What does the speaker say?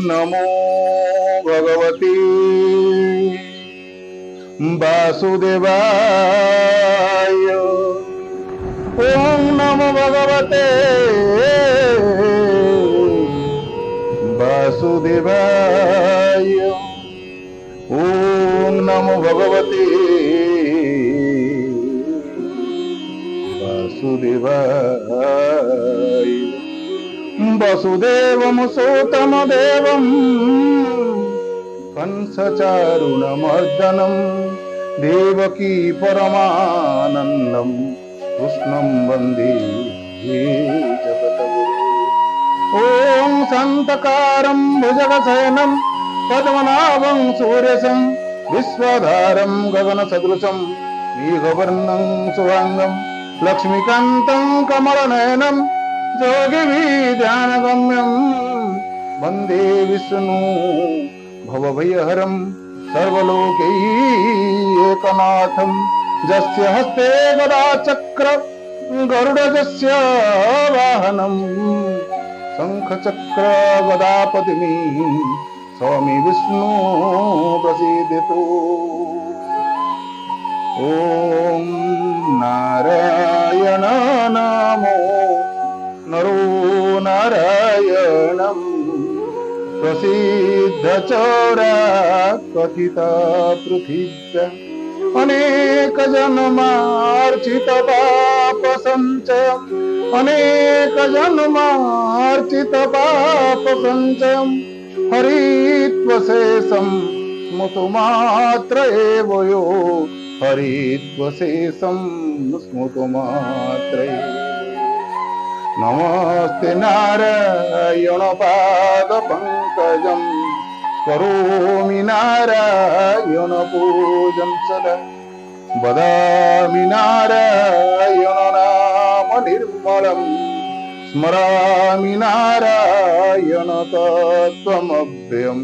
नमो भगवते वासुदेवाय। ओम नमो भगवते वासुदेवाय। ओम नमो भगवते वासुदेवाय। वसुदेवं सुतं देवं कंसचारुणमर्दनं देवकी परमानन्दं कृष्णं वन्दे जगद्गुरुम्। ओम शान्तकारं भुजगशयनं पद्मनाभं सुरेशं विश्वधारं गगनसदृशं मेघवर्णं शुभांगं लक्ष्मीकान्तं कमलनयनं योगिभिर्ध्यानगम्यं वन्दे विष्णु भवभयहरं सर्वलोकैकनाथं। यस्य हस्ते गदा चक्र गरुडस्य वाहनं शङ्खचक्र गदापतिं स्वामी विष्णु प्रसीदतु। ओम नारायण नमो नरो नारायणं प्रसिद्ध चौरा कथित पृथिव्या अनेक जन्मार्चित पाप संचयम् अनेक जन्मार्चित पाप संचयम् हरित्वशेषं स्मृतु मात्र एव यो हरित्वशेषं स्मृतु मात्र एव। नमस्ते नारायण पाद पंकजं करोमि नारायण पूजं सदा। वदामि नारायण नाम निर्मलं स्मरामि नारायण तत्त्वमव्ययम्।